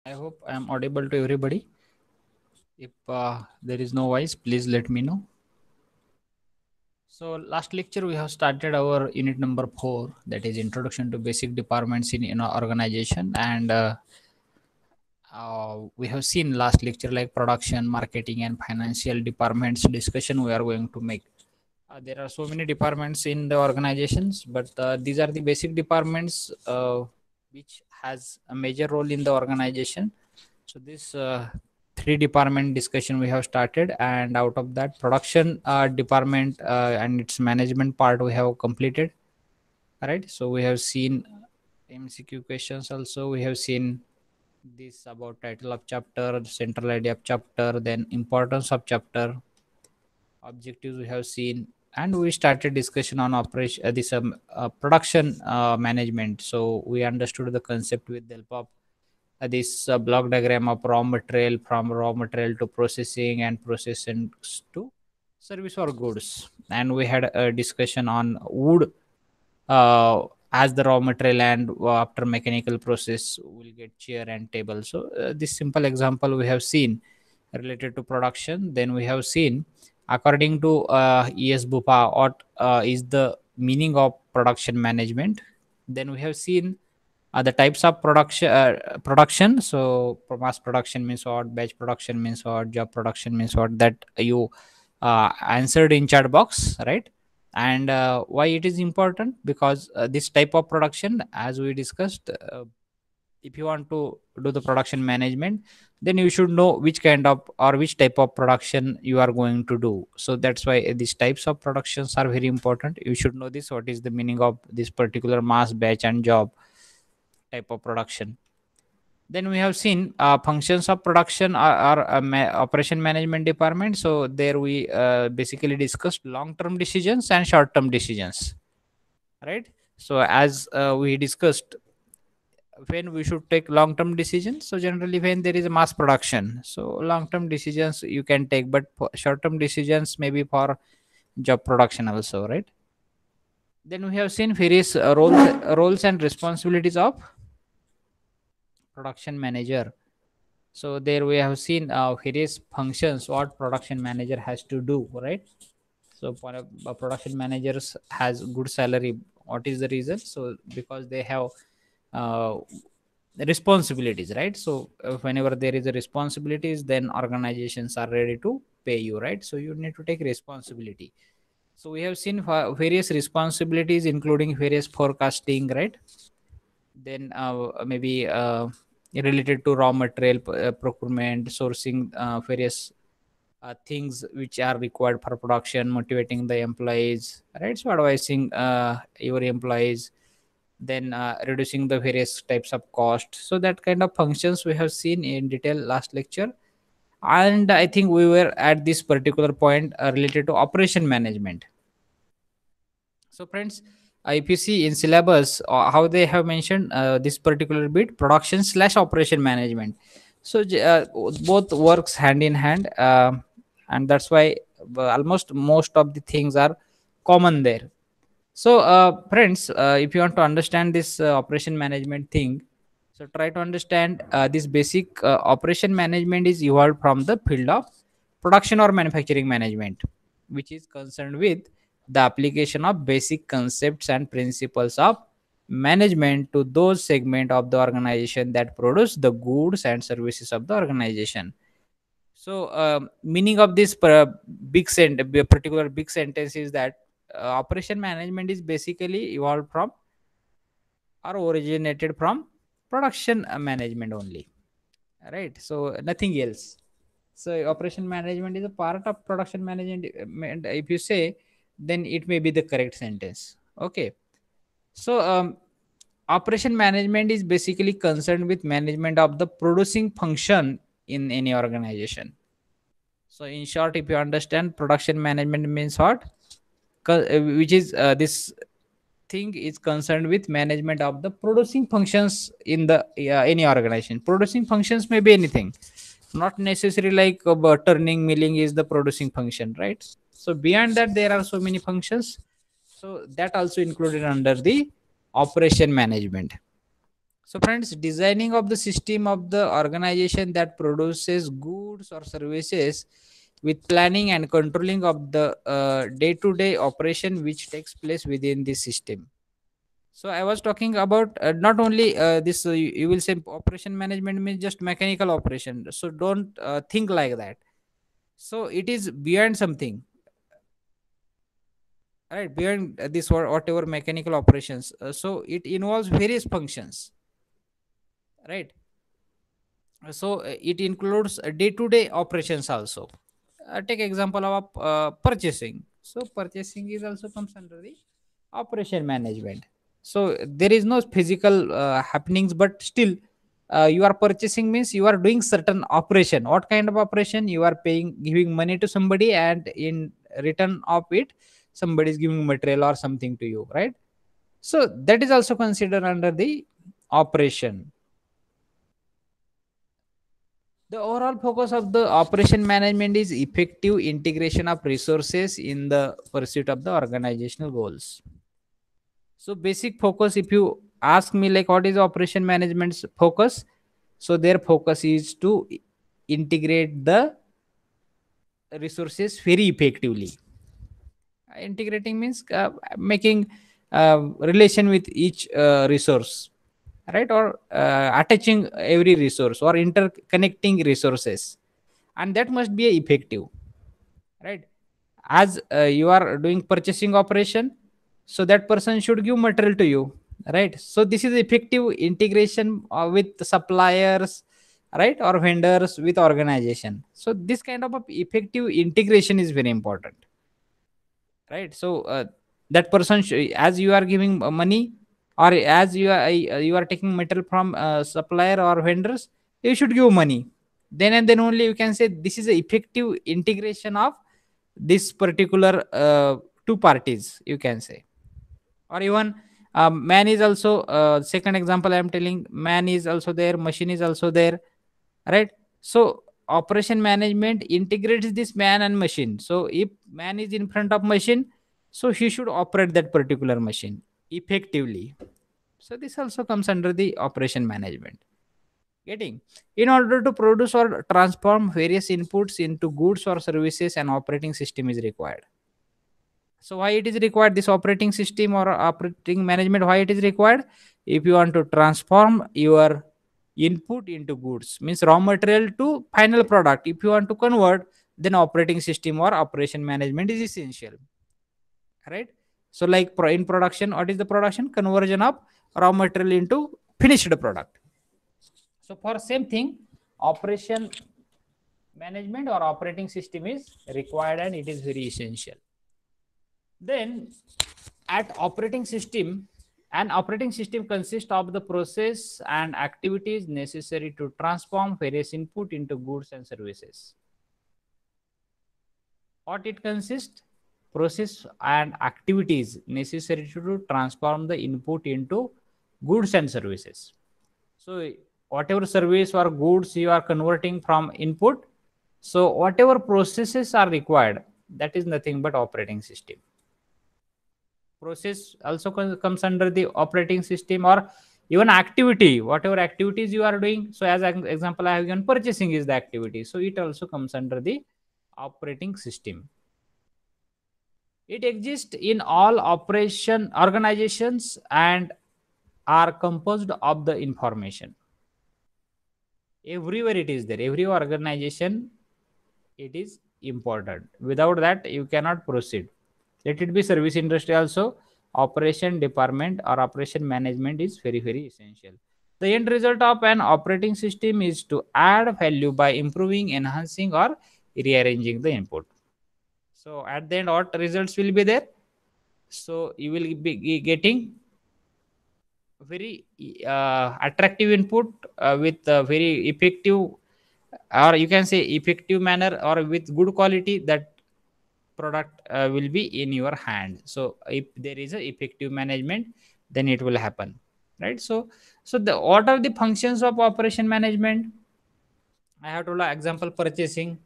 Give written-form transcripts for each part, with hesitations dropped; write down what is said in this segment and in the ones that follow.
I hope I am audible to everybody. If there is no voice, please let me know. So last lecture we have started our unit number 4, that is introduction to basic departments in our organization, and we have seen last lecture like production, marketing, and financial departments discussion we are going to make. There are so many departments in the organizations, but these are the basic departments which has a major role in the organization. So this three department discussion we have started, and out of that production department and its management part we have completed. All right. So we have seen MCQ questions also. We have seen this about title of chapter, central idea of chapter, then importance of chapter, objectives we have seen, and we started discussion on operation this production management. So we understood the concept with the help of this block diagram of raw material, from raw material to processing, and processing to service or goods. And we had a discussion on wood as the raw material, and after mechanical process we'll get chair and table. So this simple example we have seen related to production. Then we have seen, according to es bupa, what is the meaning of production management. Then we have seen the types of production. So mass production means what, batch production means what, job production means what, that you answered in chat box, right? And why it is important, because this type of production, as we discussed, if you want to do the production management, then you should know which kind of or which type of production you are going to do. So that's why these types of productions are very important. You should know this, what is the meaning of this particular mass, batch, and job type of production. Then we have seen functions of production are operation management department. So there we basically discussed long term decisions and short term decisions, right? So as we discussed, when we should take long term decisions, so generally when there is a mass production, so long term decisions you can take, but short term decisions maybe for job production also, right? Then we have seen various roles and responsibilities of production manager. So there we have seen various functions what production manager has to do, right? So for a production managers has good salary. What is the reason? So because they have uh, responsibilities, right? So whenever there is a responsibilities, then organizations are ready to pay you, right? So you need to take responsibility. So we have seen various responsibilities, including various forecasting, right? Then maybe related to raw material procurement, sourcing various things which are required for production, motivating the employees, right? So advising your employees, then reducing the various types of cost. So that kind of functions we have seen in detail last lecture. And I think we were at this particular point related to operation management. So friends, if you see in syllabus how they have mentioned this particular bit, production slash operation management. So both works hand in hand, and that's why almost most of the things are common there. So friends, if you want to understand this operation management thing, so try to understand this basic operation management is evolved from the field of production or manufacturing management, which is concerned with the application of basic concepts and principles of management to those segment of the organization that produce the goods and services of the organization. So meaning of this particular big sentence is that operation management is basically evolved from or originated from production management only, right? So nothing else. So operation management is a part of production management. If you say, then it may be the correct sentence. Okay. So operation management is basically concerned with management of the producing function in any organization. So in short, if you understand, production management means what, which is this thing is concerned with management of the producing functions in the any organization. Producing functions may be anything, not necessary like turning, milling is the producing function, right? So beyond that there are so many functions, so that also included under the operation management. So friends, designing of the system of the organization that produces goods or services with planning and controlling of the day-to-day operation which takes place within the system. So I was talking about not only this, you will say operation management means just mechanical operation. So don't think like that. So it is beyond something, right? Beyond this or whatever mechanical operations. So it involves various functions, right? So it includes day-to-day operations also. Take example of purchasing. So purchasing is also comes under the operation management. So there is no physical happenings, but still you are purchasing means you are doing certain operation. What kind of operation? You are paying, giving money to somebody, and in return of it somebody is giving material or something to you, right? So that is also considered under the operation. The overall focus of the operation management is effective integration of resources in the pursuit of the organizational goals. So basic focus, if you ask me like what is operation management's focus, so their focus is to integrate the resources very effectively. Integrating means making relation with each resource, right? Or attaching every resource or interconnecting resources, and that must be effective, right? As you are doing purchasing operation, so that person should give material to you, right? So this is effective integration with suppliers, right, or vendors with organization. So this kind of a effective integration is very important, right? So that person as you are giving money, or as you are taking material from supplier or vendors, you should give money. Then and then only you can say this is a effective integration of this particular two parties, you can say. Or even man is also second example I am telling, man is also there, machine is also there, right? So operation management integrates this man and machine. So if man is in front of machine, so he should operate that particular machine effectively. So this also comes under the operation management. Getting, in order to produce or transform various inputs into goods or services, an operating system is required. So why it is required, this operating system or operating management, why it is required? If you want to transform your input into goods, means raw material to final product, if you want to convert, then operating system or operation management is essential, right? So like in production, what is the production? Conversion of raw material into finished product. So for same thing, operation management or operating system is required, and it is very essential. Then at operating system, an operating system consists of the process and activities necessary to transform various input into goods and services. What it consists? Process and activities necessary to transform the input into goods and services. So whatever service or goods you are converting from input, so whatever processes are required, that is nothing but operating system. Process also comes under the operating system, or even activity, whatever activities you are doing. So as an example I have given, purchasing is the activity, so it also comes under the operating system. It exists in all operation organizations and are composed of the information. Everywhere it is there, every organization it is important. Without that you cannot proceed. Let it be service industry also, operation department or operation management is very very essential. The end result of an operating system is to add value by improving, enhancing, or rearranging the input. So at the end what results will be there? So you will be getting very attractive input with very effective, or you can say effective manner, or with good quality, that product will be in your hand. So if there is a effective management, then it will happen, right? So the what are the functions of operation management? I have told example, purchasing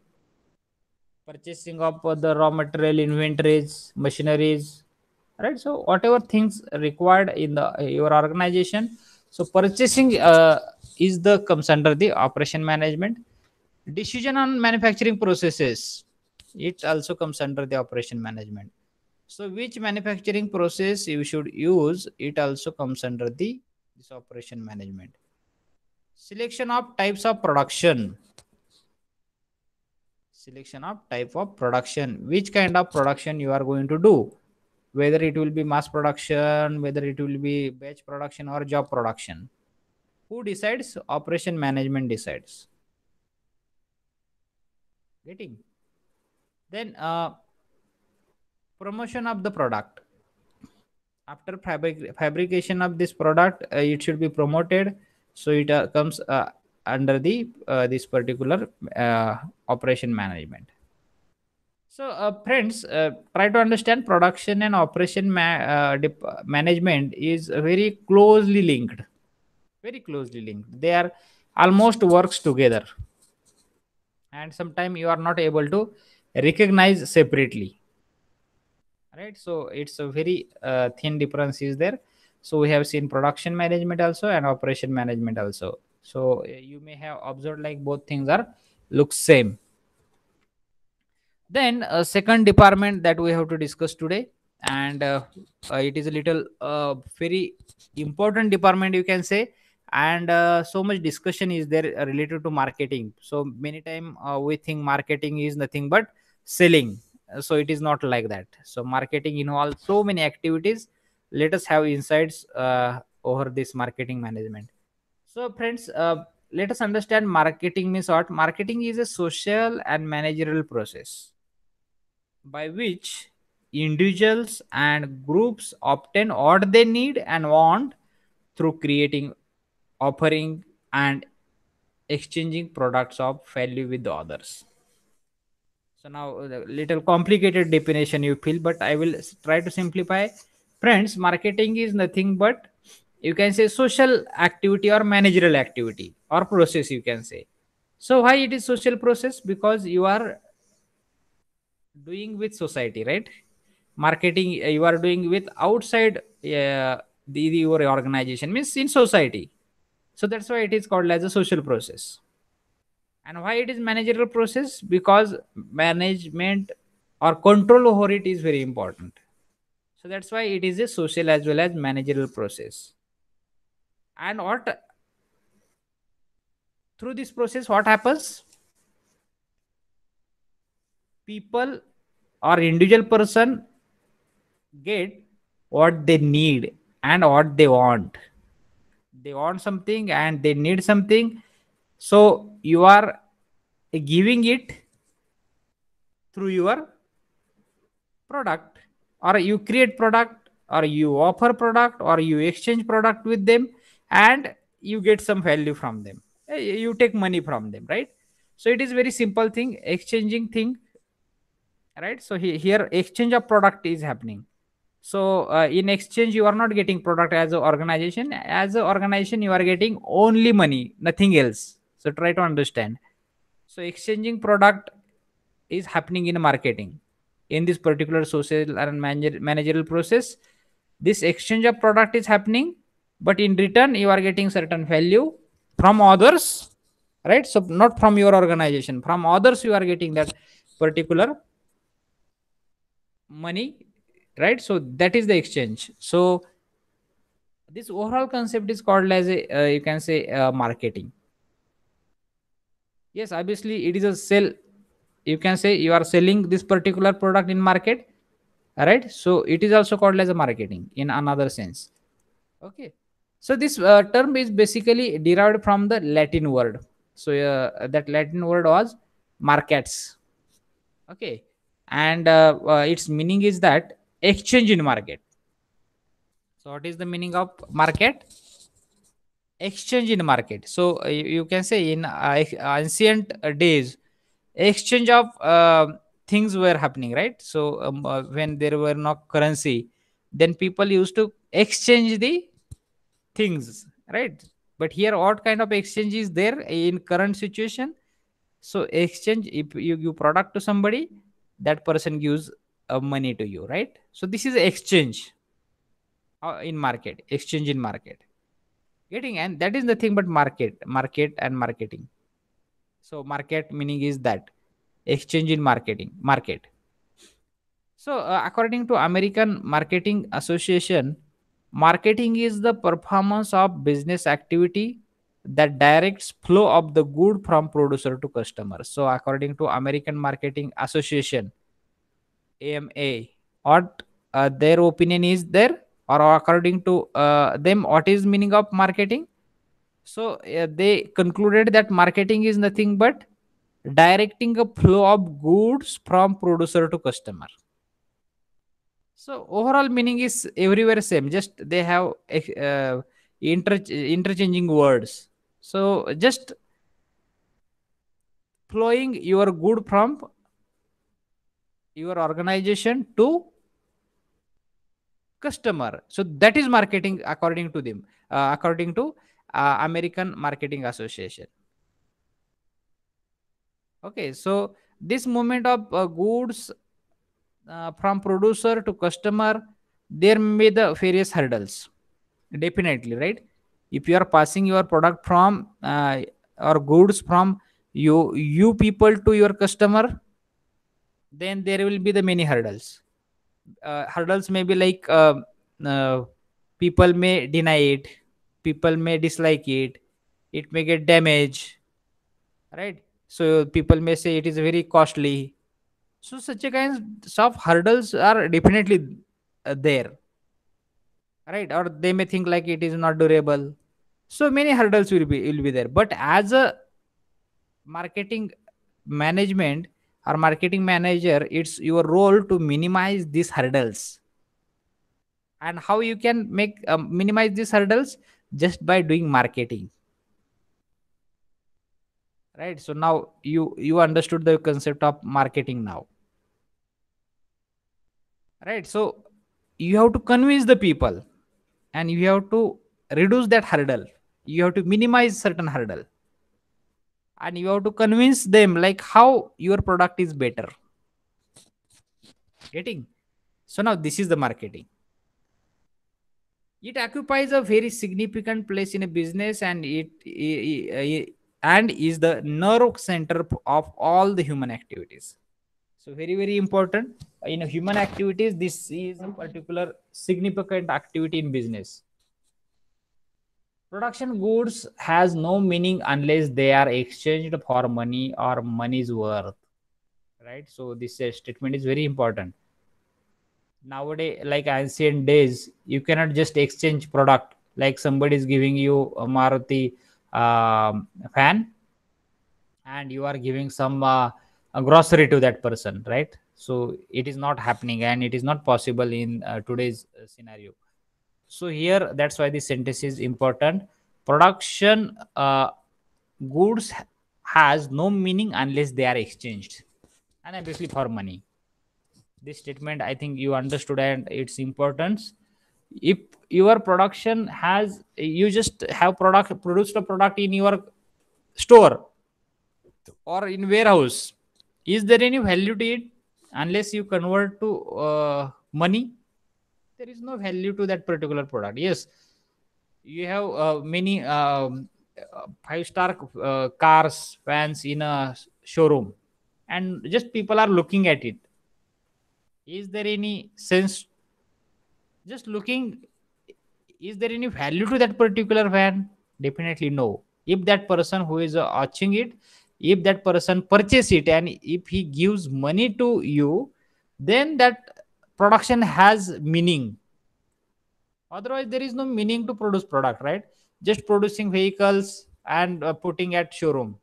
of the raw material, inventories, machineries, right? So whatever things required in the your organization, So purchasing is the comes under the operation management. Decision on manufacturing processes, it also comes under the operation management. So which manufacturing process you should use, it also comes under the this operation management. Selection of types of production, selection of type of production, which kind of production you are going to do, whether it will be mass production, whether it will be batch production or job production. Who decides? Operation management decides. Getting? Then promotion of the product. After fabrication of this product, it should be promoted. So it comes under the this particular operation management. So friends, try to understand production and operation management is very closely linked. Very closely linked. They are almost works together, and sometimes you are not able to recognize separately, right? So it's a very thin difference is there. So we have seen production management also and operation management also. So you may have observed like both things are look same. Then second department that we have to discuss today, and it is a little very important department you can say, and so much discussion is there related to marketing. So many time we think marketing is nothing but selling. So it is not like that. So marketing involves so many activities. Let us have insights over this marketing management. So friends, let us understand marketing means what. Marketing is a social and managerial process by which individuals and groups obtain what they need and want through creating, offering, and exchanging products of value with the others. So now the little complicated definition you feel, but I will try to simplify. Friends, marketing is nothing but you can say social activity or managerial activity or process you can say. So why it is social process? Because you are doing with society, right? Marketing you are doing with outside your organization means in society. So that's why it is called as a social process. And why it is managerial process? Because management or control over it is very important. So that's why it is a social as well as managerial process. And what through this process what happens? People or individual person get what they need and what they want. They want something and they need something. So you are giving it through your product, or you create product, or you offer product, or you exchange product with them, and you get some value from them. You take money from them, right? So it is very simple thing, exchanging thing, right? So here exchange of product is happening. So in exchange you are not getting product as an organization. As an organization you are getting only money, nothing else. So try to understand. So exchanging product is happening in marketing. In this particular social and managerial process, this exchange of product is happening, but in return you are getting certain value from others, right? So not from your organization, from others you are getting that particular money, right? So that is the exchange. So this overall concept is called as a you can say marketing. Yes, obviously it is a sell. You can say you are selling this particular product in market, right? So it is also called as a marketing in another sense. Okay. So this term is basically derived from the Latin word. So that Latin word was markets. Okay. And its meaning is that exchange in market. So what is the meaning of market? Exchange in market. So you can say in ancient days, exchange of things were happening, right? So when there were no currency, then people used to exchange the things, right? But here what kind of exchange is there in current situation? So exchange, if you give product to somebody, that person gives money to you, right? So this is exchange in market, exchange in market. Getting? And that is nothing but market and marketing. So market meaning is that exchange in market. So according to American Marketing Association, marketing is the performance of business activity that directs flow of the good from producer to customer. So according to American Marketing Association, AMA, what their opinion is there, or according to them, what is meaning of marketing? So they concluded that marketing is nothing but directing a flow of goods from producer to customer. So overall meaning is everywhere same. Just they have interchanging words. So just flowing your good from your organization to customer. So that is marketing according to them. According to American Marketing Association. Okay, so this movement of goods from producer to customer, there may be the various hurdles. Definitely, right? If you are passing your product from or goods from you people to your customer, then there will be the many hurdles. Hurdles may be like uh, people may deny it, people may dislike it may get damaged, right? So people may say it is very costly. So such a kinds of hurdles are definitely there, right? Or they may think like it is not durable. So many hurdles will be there. But as a marketing management or marketing manager, it's your role to minimize these hurdles. And how you can make minimize these hurdles? Just by doing marketing, right? So now you understood the concept of marketing now, right? So you have to convince the people, and you have to reduce that hurdle, you have to minimize certain hurdle, and you have to convince them like how your product is better. Getting? So now this is the marketing. It occupies a very significant place in a business, and and is the nerve center of all the human activities. So very very important in human activities. This is a particular significant activity in business. Production goods has no meaning unless they are exchanged for money or money's worth, right? So this statement is very important. Nowadays, like ancient days, you cannot just exchange product. Like somebody is giving you a Maruti fan, and you are giving some a grocery to that person, right? So it is not happening, and it is not possible in today's scenario. So here, that's why this sentence is important. Production goods has no meaning unless they are exchanged, and obviously for money. This statement, I think you understood and its importance. If your production has, you just have product produced a product in your store or in warehouse, is there any value to it? Unless you convert to money, there is no value to that particular product. Yes, you have many five-star cars, vans in a showroom, and just people are looking at it. Is there any sense just looking? Is there any value to that particular van? Definitely no. If that person who is watching it, if that person purchase it, and if he gives money to you, then that production has meaning. Otherwise there is no meaning to produce product, right? Just producing vehicles and putting at showroom,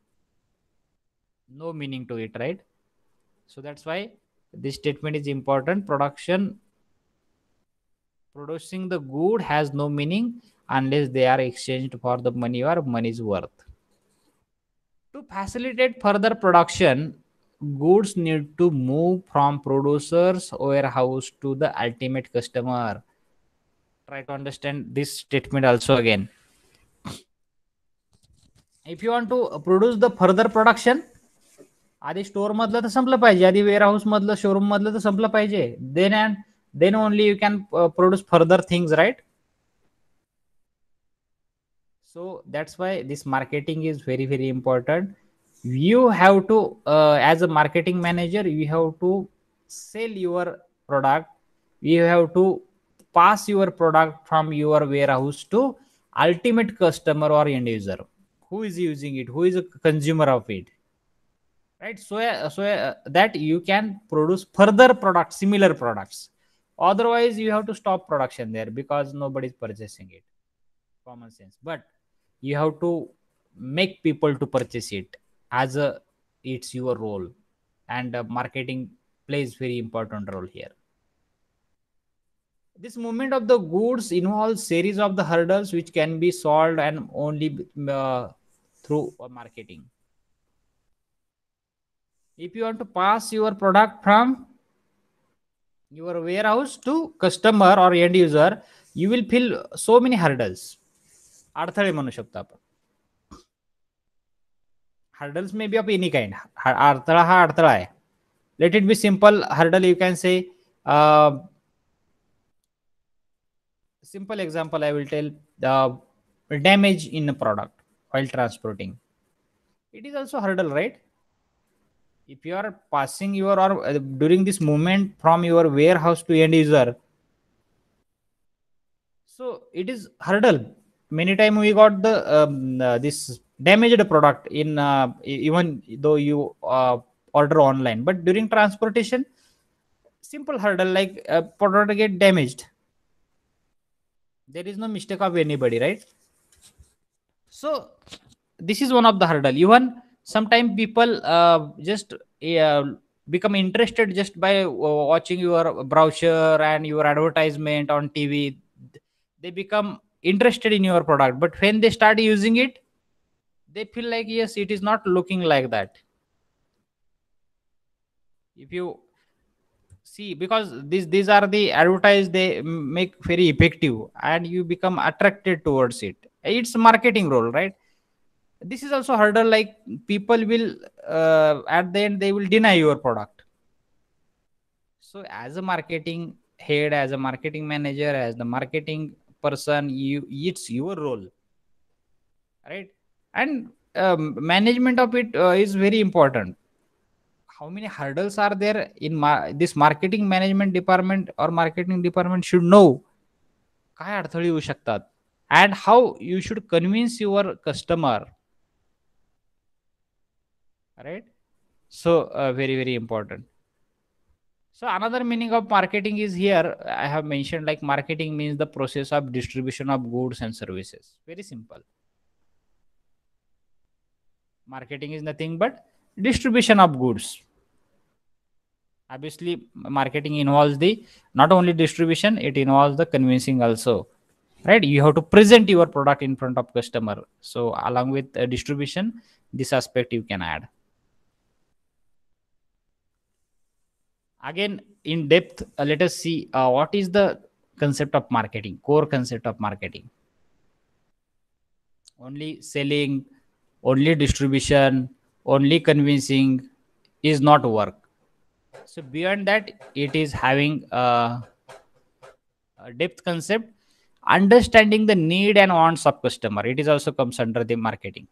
no meaning to it, right? So that's why this statement is important. Producing the good has no meaning unless they are exchanged for the money or money's worth. To facilitate further production, goods need to move from producer's warehouse to the ultimate customer. Try to understand this statement also again. If you want to produce the further production, आधी store मधलं तर संपलं पाहिजे, आधी wear house मधलं showroom मधलं तर संपलं पाहिजे. Then only you can produce further things, right? So that's why this marketing is very, very important. You have to, as a marketing manager, you have to sell your product. You have to pass your product from your warehouse to ultimate customer or end user who is using it, who is a consumer of it, right? So that you can produce further products, similar products. Otherwise you have to stop production there because nobody is purchasing it. Common sense. But you have to make people to purchase it as a, it's your role. And marketing plays very important role here. This movement of the goods involves series of the hurdles which can be solved and only through marketing. If you want to pass your product from your warehouse to customer or end user, you will feel so many hurdles. अडथळे म्हणू शकतो आपण. Hurdles may be of any kind. अडथळा हा अडथळा आहे. Let it be simple hurdle. You can say, simple example I will tell, damage in a product while transporting. It is also hurdle, right? If you are passing your or during this movement from your warehouse to end user, so it is hurdle. Many time we got the this damaged product in even though you order online, but during transportation, simple hurdle like product get damaged. There is no mistake of anybody, right? So this is one of the hurdle. Even sometimes people just become interested just by watching your brochure and your advertisement on TV. They become interested in your product, but when they start using it, they feel like, yes, it is not looking like that. If you see, because these are the advertised, they make very effective and you become attracted towards it. It's marketing role, right? This is also hurdle, like people will at the end they will deny your product. So as a marketing head, as a marketing manager, as the marketing person, you, it's your role, right? And management of it is very important. How many hurdles are there in this marketing management department or marketing department should know काय अडथळे येऊ शकतात and how you should convince your customer, right? So very, very important. So another meaning of marketing is here I have mentioned, like marketing means the process of distribution of goods and services. Very simple. Marketing is nothing but distribution of goods. Obviously marketing involves the not only distribution, it involves the convincing also, right? You have to present your product in front of customer. So along with distribution, this aspect you can add. Again in depth, let us see what is the concept of marketing, core concept of marketing. Only selling, only distribution, only convincing is not work. So beyond that, it is having a depth concept, understanding the need and wants of customer. It is also comes under the marketing,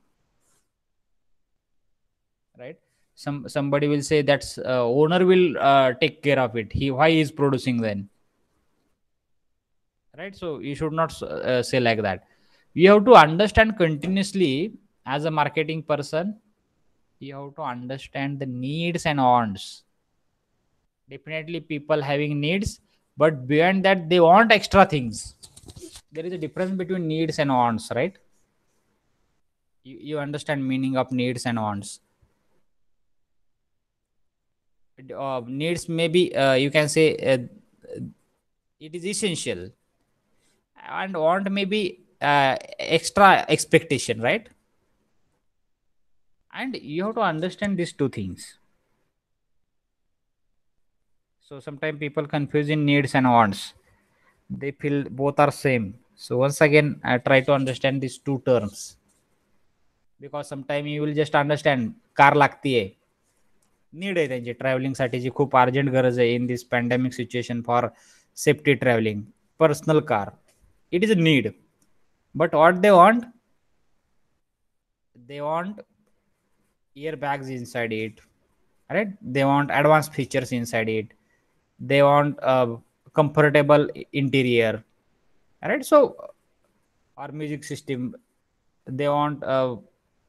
right? Somebody will say that's owner will take care of it. He why is producing then, right? So you should not say like that. You have to understand continuously as a marketing person. You have to understand the needs and wants. Definitely people having needs, but beyond that they want extra things. There is a difference between needs and wants, right? You understand meaning of needs and wants. Needs maybe you can say it is essential, and want maybe extra expectation, right? And you have to understand these two things. So sometimes people confuse in needs and wants. They feel both are same. So once again, I try to understand these two terms, because sometimes you will just understand car लागतीये, need आहे त्यांची travelling साठीची, खूप urgent गरज आहे in this pandemic situation for safety traveling, personal car, it is a need. But what they want, They want airbags inside it, right? They want advanced features inside it. They want a comfortable interior, right? So, or music system, they want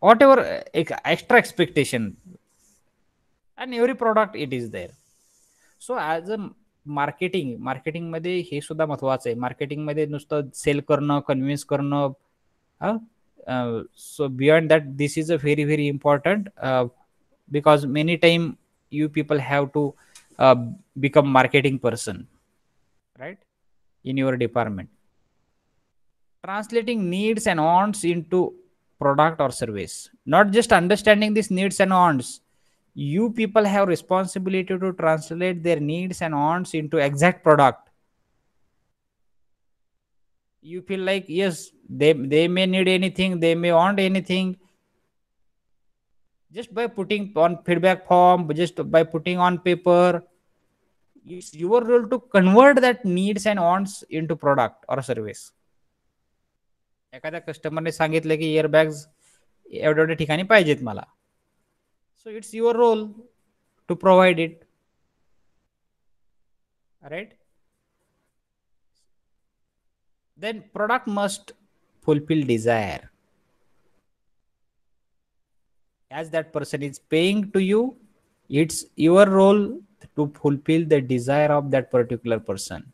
whatever extra expectation, and every product it is there. So as a marketing मध्ये हे सुद्धा महत्वाचं आहे. Marketing मध्ये नुसतं cell करणं, convince करणं, सो beyond that this is a very very important, because many time you people have to become marketing person, right, in your department, translating needs and wants into product or service. Not just understanding these needs and wants, you people have responsibility to translate their needs and wants into exact product. You feel like, yes, they may need anything, they may want anything, just by putting on feedback form, just by putting on paper. It's your role to convert that needs and wants into product or service. एखाद्या कस्टमरने सांगितलं की इयरबॅग्स एवढ्या एवढ्या ठिकाणी पाहिजेत मला, so it's your role to provide it, right. Then product must fulfill desire. As that person is paying to you, it's your role to fulfill the desire of that particular person.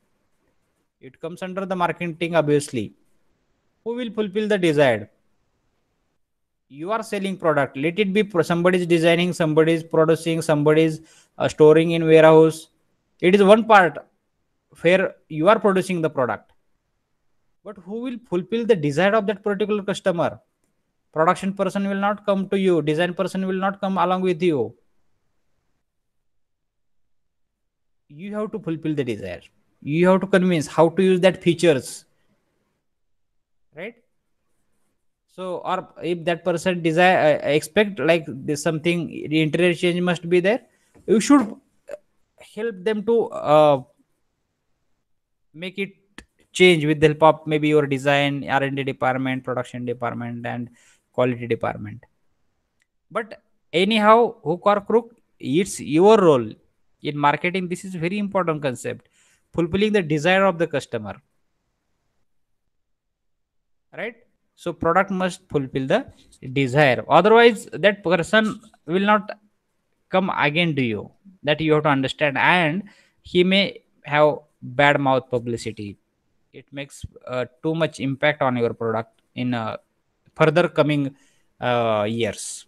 It comes under the marketing, obviously. Who will fulfill the desire? You are selling product. Let it be somebody is designing, somebody is producing, somebody is storing in warehouse. It is one part where you are producing the product. But who will fulfill the desire of that particular customer? Production person will not come to you. Design person will not come along with you. You have to fulfill the desire. You have to convince how to use that features, right? So, or if that person desire expect like this something interior change must be there, you should help them to make it change with the help of maybe your design, R&D department, production department, and quality department. But anyhow, hook or crook, it's your role in marketing. This is very important concept, fulfilling the desire of the customer, right? So product must fulfill the desire, otherwise that person will not come again to you. That you have to understand, and he may have bad mouth publicity. It makes too much impact on your product in further coming years.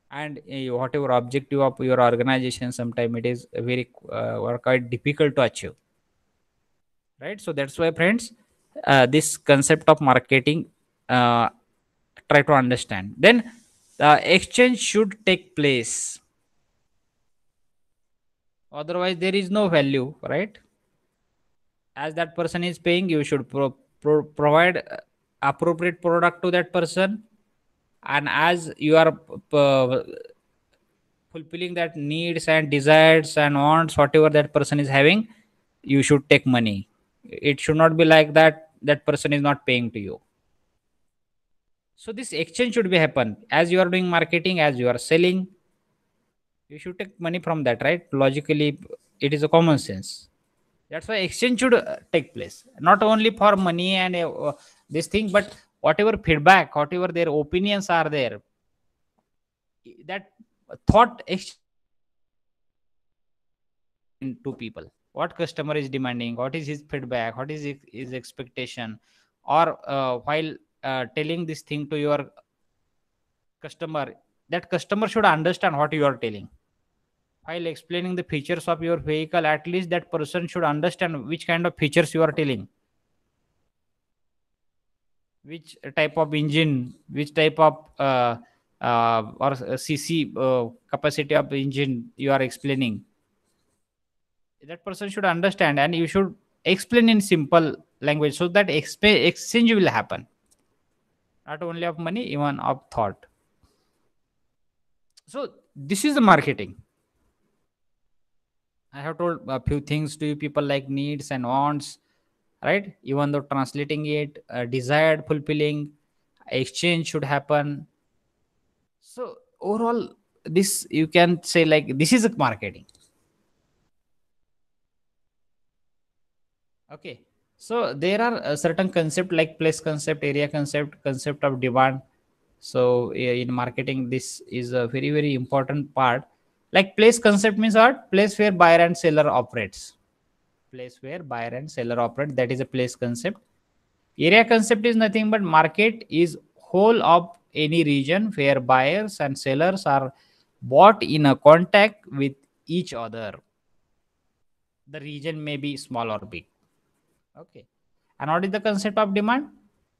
And whatever objective of your organization, sometimes it is very or quite difficult to achieve, right? So that's why, friends, this concept of marketing, uh, try to understand. Then exchange should take place, otherwise there is no value, right? As that person is paying, you should provide appropriate product to that person, and as you are fulfilling that needs and desires and wants whatever that person is having, you should take money. It should not be like that that person is not paying to you. So this exchange should be happen. As you are doing marketing, as you are selling, you should take money from that, right? Logically, it is a common sense. That's why exchange should take place, not only for money and this thing, but whatever feedback, whatever their opinions are there, that thought exchange to people. What customer is demanding, what is his feedback, what is his expectation, or while telling this thing to your customer, that customer should understand what you are telling. While explaining the features of your vehicle, at least that person should understand which kind of features you are telling, which type of engine, which type of or cc capacity of engine you are explaining. That person should understand, and you should explain in simple language, so that exchange will happen, not only of money, even of thought. So this is the marketing. I have told a few things to you people, like needs and wants, right? Even though translating it, desired fulfilling, exchange should happen, So overall, this you can say like this is a marketing. Okay. So there are a certain concept like place concept, area concept, concept of demand. So in marketing, this is a very very important part. Like place concept means what? Place where buyer and seller operates. Place where buyer and seller operate. That is a place concept. Area concept is nothing but market is whole of any region where buyers and sellers are bought in a contact with each other. The region may be small or big. Okay. And what is the concept of demand?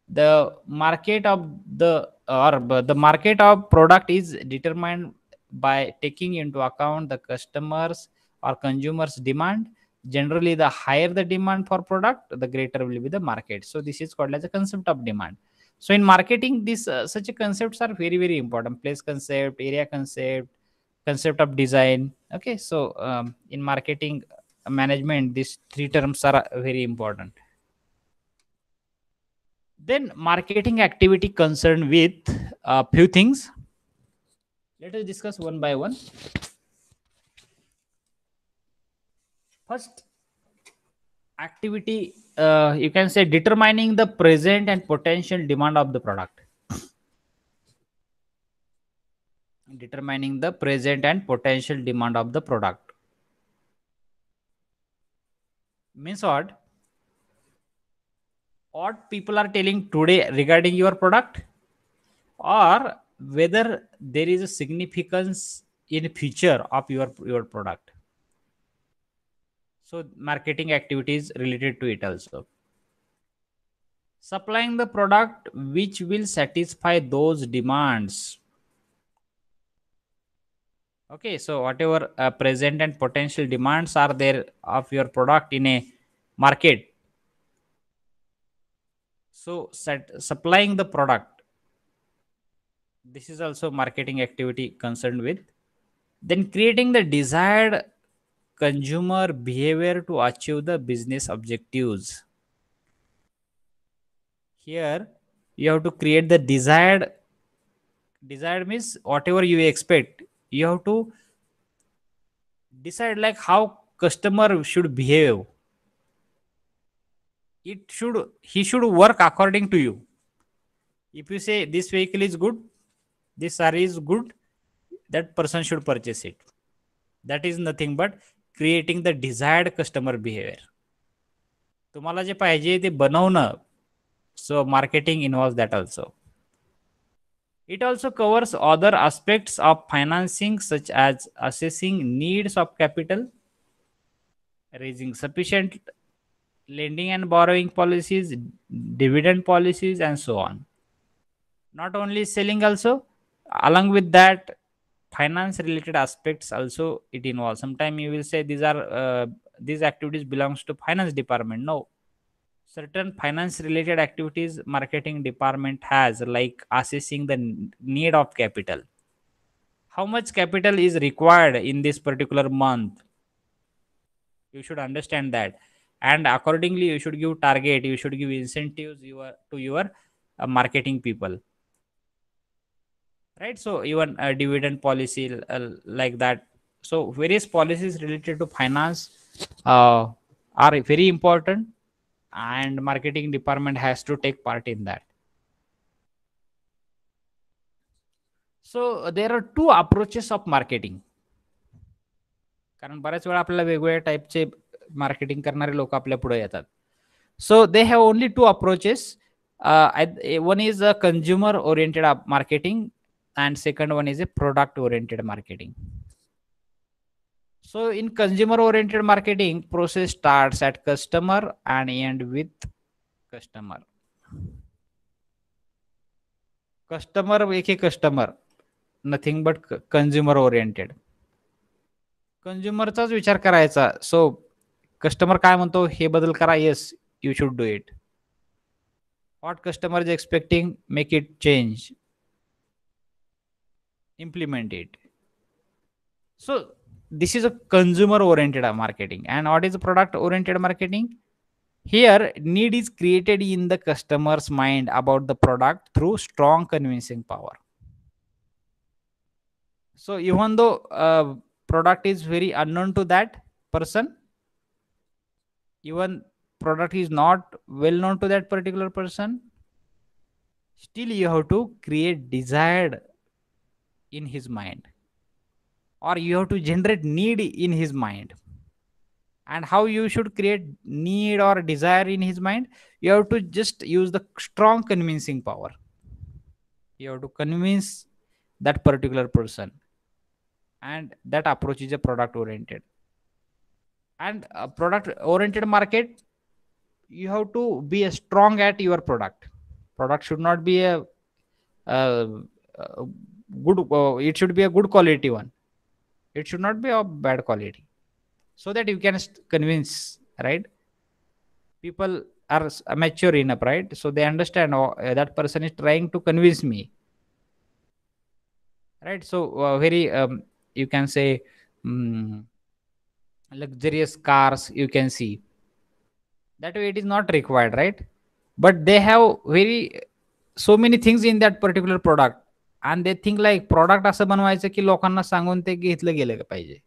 The market of the market of product is determined by taking into account the customers or consumers demand. Generally, the higher the demand for product, the greater will be the market. So this is called as a concept of demand. So in marketing, these such a concepts are very very important. Place concept, area concept, concept of design. Okay. So in marketing management, these three terms are very important. Then marketing activity concerned with a few things. Let us discuss one by one. First activity, you can say determining the present and potential demand of the product. Determining the present and potential demand of the product means what people are telling today regarding your product, or whether there is a significance in future of your product. So marketing activities related to it also. Supplying the product which will satisfy those demands. Okay, so whatever present and potential demands are there of your product in a market, so supplying the product, this is also marketing activity concerned with. Then creating the desired consumer behavior to achieve the business objectives. Here you have to create the desired means whatever you expect, you have to decide like how customer should behave. It should He should work according to you. If you say this vehicle is good, this saree is good, that person should purchase it. That is nothing but creating the desired customer behavior. तुम्हाला जे पाहिजे ते बनवणं. So marketing involves that also. It also covers other aspects of financing such as assessing needs of capital, raising sufficient lending and borrowing policies, dividend policies, and so on. Not only selling, also along with that, finance related aspects also it involves. Sometimes you will say these activities belongs to finance department. No, certain finance related activities marketing department has, like assessing the need of capital. How much capital is required in this particular month? You should understand that, and accordingly you should give target, you should give incentives to your marketing people, right? So even a dividend policy like that. So various policies related to finance uh, are very important, and marketing department has to take part in that. So there are two approaches of marketing. कारण बऱ्याच वेळा आपल्याला वेगवेगळ्या टाईपचे marketing करणारे लोक आपल्या पुढे येतात. So they have only two approaches. One is a consumer oriented marketing, and second one is a product oriented marketing. So in consumer oriented marketing, process starts at customer and end with customer. Customer एक customer, nothing but consumer oriented. कंझ्युमरचाच विचार करायचा. So customer काय म्हणतो हे बदल करा, yes you should do it. What customer is expecting, make it change, implement it. So this is a consumer oriented marketing. And what is product oriented marketing? Here need is created in the customer's mind about the product through strong convincing power. So even though product is very unknown to that person, even product is not well known to that particular person, still you have to create desired in his mind, or you have to generate need in his mind. And how you should create need or desire in his mind? You have to just use the strong convincing power. You have to convince that particular person, and that approach is a product oriented. And a product oriented market, you have to be a strong at your product should not be a, a good it should be a good quality one. It should not be of bad quality, so that you can convince, right? People are mature enough, right? So they understand, oh, that person is trying to convince me, right? So very you can say, mm, luxurious cars you can see, that way it is not required, right? But they have very so many things in that particular product, and they think like product असं बनवायचं की लोकांना सांगून ते घेतलं गेलं पाहिजे.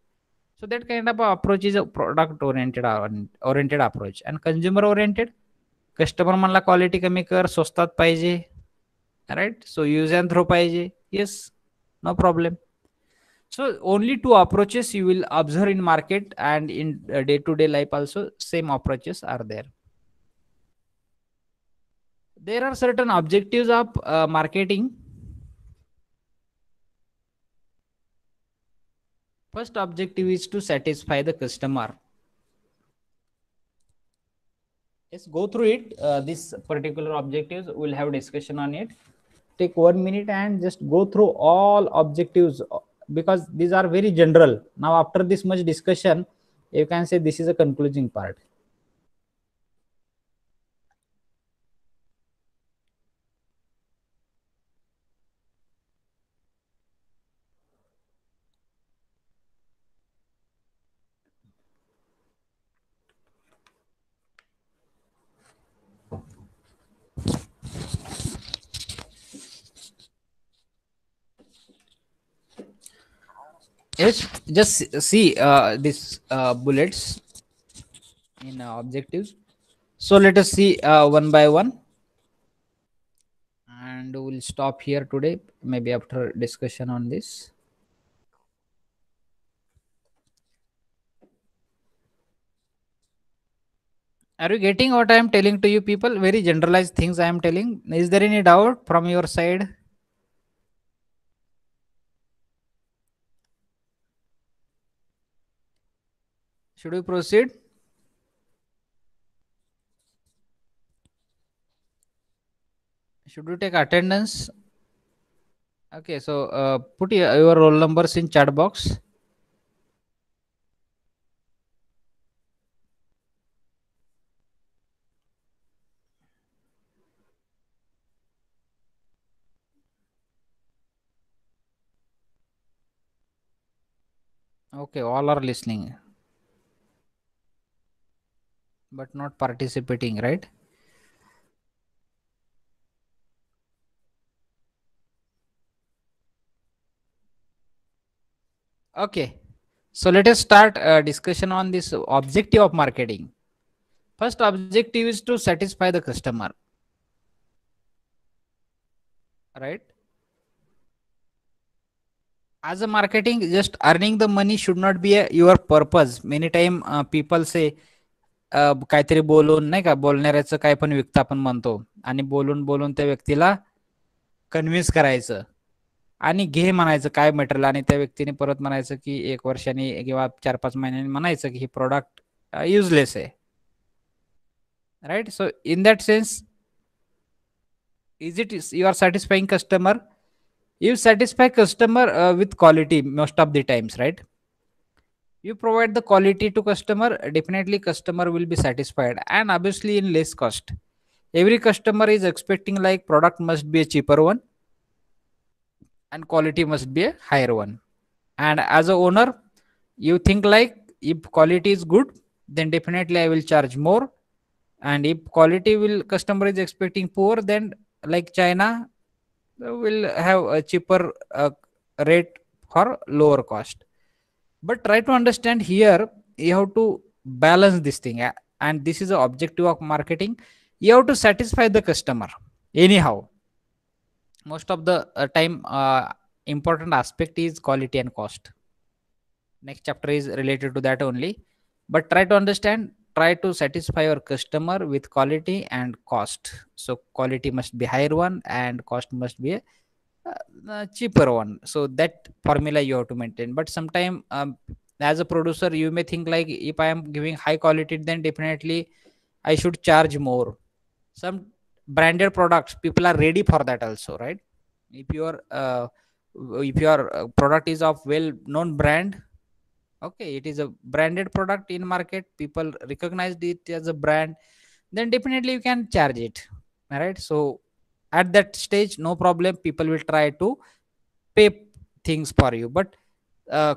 So that kind of approach is a product oriented approach. And consumer oriented, customer म्हणला क्वालिटी कमी कर, स्वस्तात पाहिजे, right? So use and throw पाहिजे, yes, no problem. So only two approaches you will observe in market, and in day to day life also same approaches are there. There are certain objectives of marketing. First objective is to satisfy the customer. Yes, go through it. This particular objectives, we'll have discussion on it. Take 1 minute and just go through all objectives, because these are very general. Now after this much discussion, you can say this is a concluding part. Yes, just see this bullets in objectives. So let us see one by one, and we'll stop here today, maybe after discussion on this. Are you getting what I am telling to you people? Very generalized things I am telling. Is there any doubt from your side? Should we proceed? Should we take attendance? Okay, so put your roll numbers in chat box. Okay, all are listening, but not participating, right? Okay, so let us start discussion on this objective of marketing. First objective is to satisfy the customer, right? As a marketing, just earning the money should not be your purpose. Many time people say काहीतरी बोलून, नाही का, बोलणाऱ्याचं काय पण विकता आपण म्हणतो, आणि बोलून बोलून त्या व्यक्तीला कन्व्हिन्स करायचं आणि घे म्हणायचं काय मटेरियल, आणि त्या व्यक्तीने परत म्हणायचं की 1 वर्षांनी किंवा 4-5 महिन्यांनी म्हणायचं की हे प्रोडक्ट युजलेस आहे, right? So in that sense, is it is you are satisfying customer? You satisfy customer with quality most of the times, right? You provide the quality to customer, definitely customer will be satisfied, and obviously in less cost. Every customer is expecting like product must be a cheaper one, and quality must be a higher one. And as a owner, you think like, if quality is good, then definitely I will charge more, and if quality will customer is expecting poor, then like China will have a cheaper rate for lower cost. But try to understand here, you have to balance this thing, and this is the objective of marketing. You have to satisfy the customer anyhow. Most of the time, important aspect is quality and cost. Next chapter is related to that only, but try to understand, try to satisfy your customer with quality and cost. So quality must be higher one and cost must be cheaper one. So that formula you have to maintain. But sometime, as a producer, you may think like, if I am giving high quality, then definitely I should charge more. Some branded products, people are ready for that also, right? If your product is of well known brand, okay, it is a branded product in market, people recognized it as a brand, then definitely you can charge it. All right, so at that stage, no problem, people will try to pay things for you. But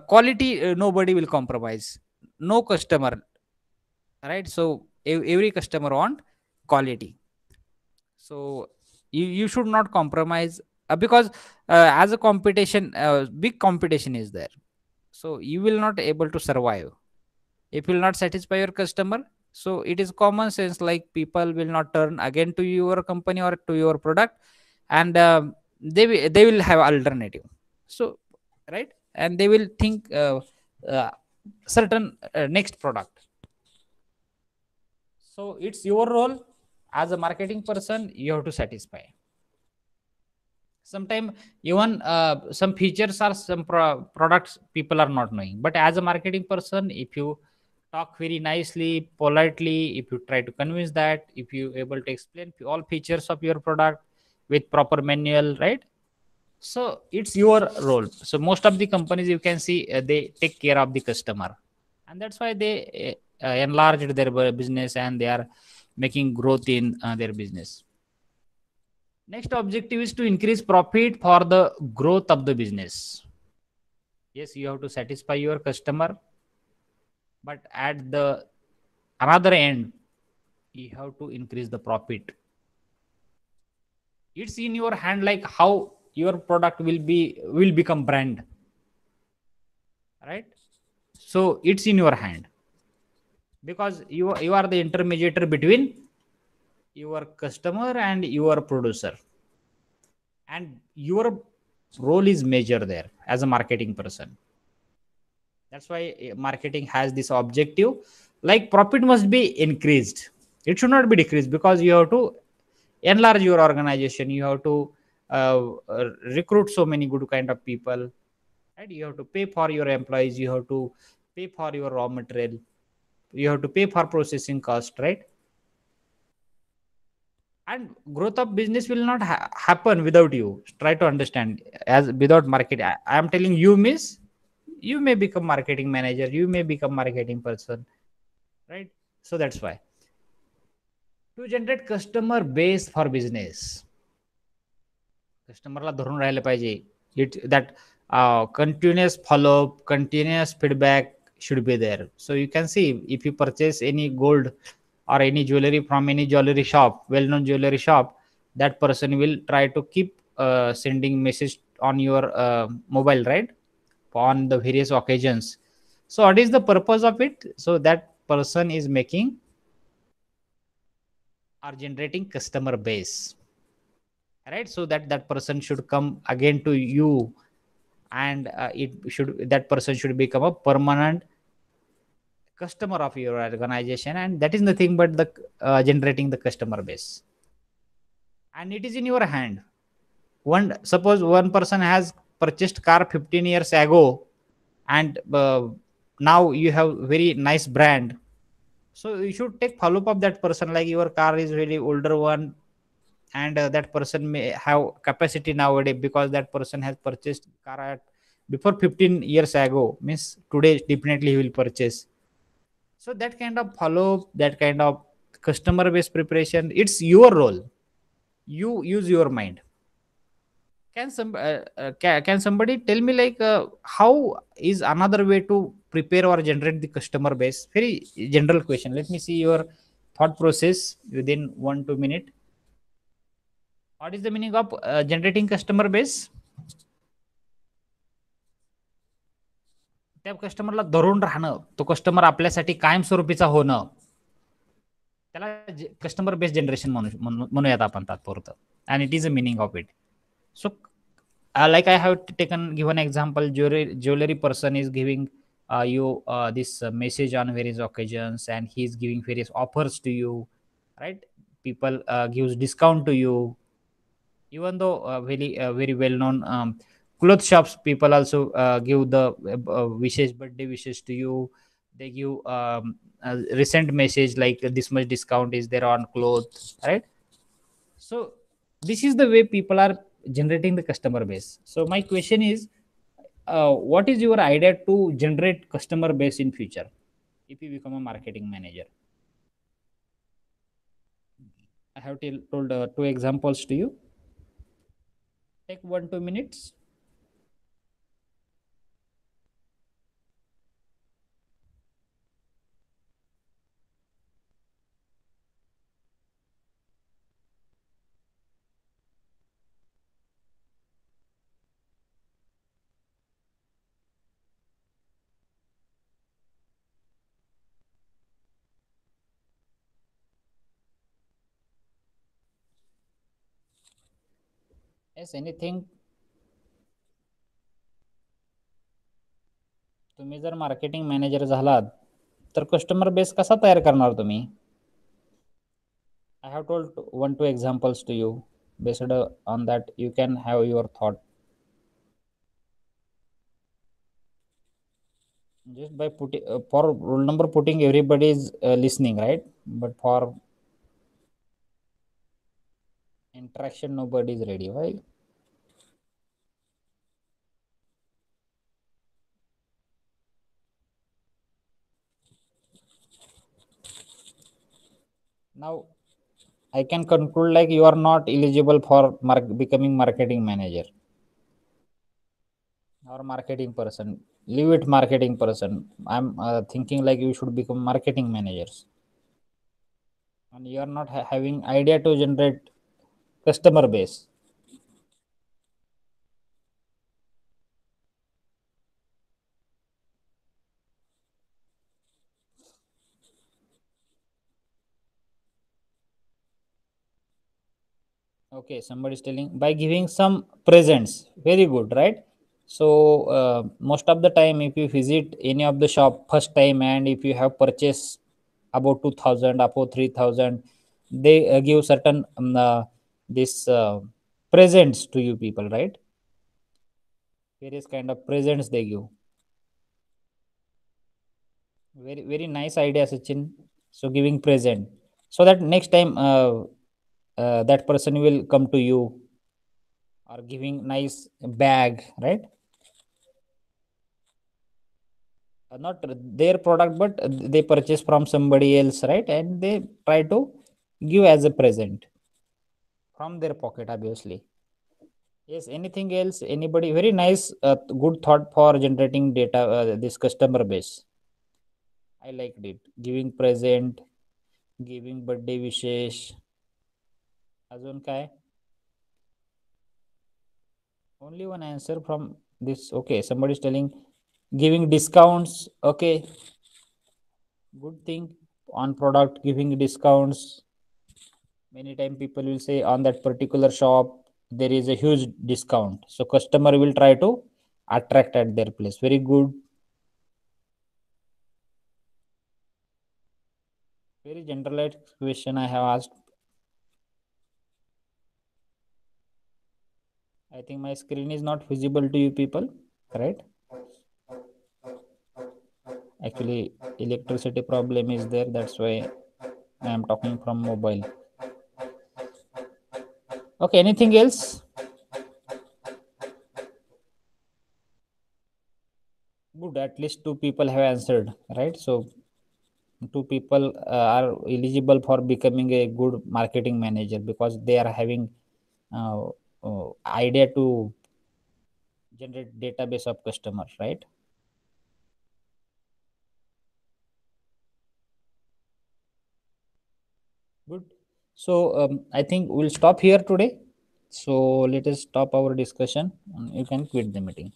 quality, nobody will compromise, no customer, right? So every customer want quality. So you should not compromise, because as a competition, big competition is there, so you will not able to survive if you will not satisfy your customer. So it is common sense, like people will not turn again to your company or to your product, and they will have alternative. So, right, and they will think uh, certain next product. So it's your role as a marketing person, you have to satisfy. Sometimes even some features or some products people are not knowing, but as a marketing person, if you talk very nicely, politely, if you try to convince that, if you able to explain all features of your product with proper manual, right? So it's your role. So most of the companies you can see, they take care of the customer, and that's why they enlarged their business, and they are making growth in their business. Next objective is to increase profit for the growth of the business. Yes, you have to satisfy your customer, but at the another end, you have to increase the profit. It's in your hand, like how your product will become brand, right? So it's in your hand, because you are the intermediator between your customer and your producer, and your role is major there as a marketing person. That's why marketing has this objective, like profit must be increased, it should not be decreased, because you have to enlarge your organization, you have to recruit so many good kind of people, right? You have to pay for your employees, you have to pay for your raw material, you have to pay for processing cost, right? And growth of business will not happen without you. Try to understand, as without market, I am telling you, miss, you may become marketing manager, you may become marketing person, right? So that's why, to generate customer base for business, कस्टमरला धरून राहायला पाहिजे. It that continuous follow up, continuous feedback should be there. So you can see, if you purchase any gold or any jewelry from any jewelry shop, well known jewelry shop, that person will try to keep sending message on your mobile, right, on the various occasions. So what is the purpose of it? So that person is making or generating customer base, right? So that person should come again to you, and it should, that person should become a permanent customer of your organization, and that is nothing but the generating the customer base. And it is in your hand. One, suppose one person has purchased car 15 years ago, and now you have very nice brand, so you should take follow up of that person, like your car is really older one, and that person may have capacity nowadays, because that person has purchased car at before 15 years ago, means today definitely he will purchase. So that kind of follow, that kind of customer base preparation, it's your role. You use your mind. Can somebody tell me, like, how is another way to prepare or generate the customer base? Very general question, let me see your thought process within 1 2 minute. What is the meaning of generating customer base? त्या कस्टमरला धरून राहणं, तो customer आपल्यासाठी कायमस्वरूपीचा होणं, त्याला customer based generation म्हणूयात आपण तात्पुरतं. And it is a meaning of it. So like I have given example, jewelry person is giving you this message on various occasions, and he is giving various offers to you, right? People gives discount to you, even though very well known clothes shops people also give the wishes, birthday wishes to you. They give a recent message like this much discount is there on clothes, right? So this is the way people are generating the customer base. So my question is, what is your idea to generate customer base in future if you become a marketing manager? I have told two examples to you. Take 1 2 minutes. Yes, anything. तुम्ही जर marketing manager झालात तर customer base कसा तयार करणार तुम्ही? I have told 1 2 examples to you. Based on that you can have your thought. Just by putting for rule number putting, everybody is listening, right? But for interaction nobody is ready. Why? Now I can conclude like you are not eligible for becoming marketing manager or marketing person. Leave it marketing person. I'm thinking like you should become marketing managers, and you are not having idea to generate customer base. Okay, somebody is telling by giving some presents. Very good, right? So most of the time if you visit any of the shop first time and if you have purchased about 2000 about 3000, they give certain this presents to you people, right? Various kind of presents they give. Very nice idea, Sachin. So giving present so that next time that person will come to you, or giving nice bag, right? Not their product but they purchase from somebody else, right? And they try to give as a present from their pocket, obviously. Yes, anything else? Anybody? Very nice, good thought for generating data. This customer base, I liked it. Giving present, giving birthday wishes. अजून काय? Only one answer from this. Okay, somebody is telling giving discounts. Okay, good thing on product, giving discounts. Many time people will say on that particular shop there is a huge discount, so customer will try to attract at their place. Very good. Very generalized question I have asked. I think my screen is not visible to you people, right? Actually electricity problem is there, that's why I am talking from mobile. Okay, anything else? Good, at least two people have answered, right? So two people are eligible for becoming a good marketing manager because they are having uh, idea to generate database of customers, right? Good. So I think we'll stop here today. So let us stop our discussion and you can quit the meeting.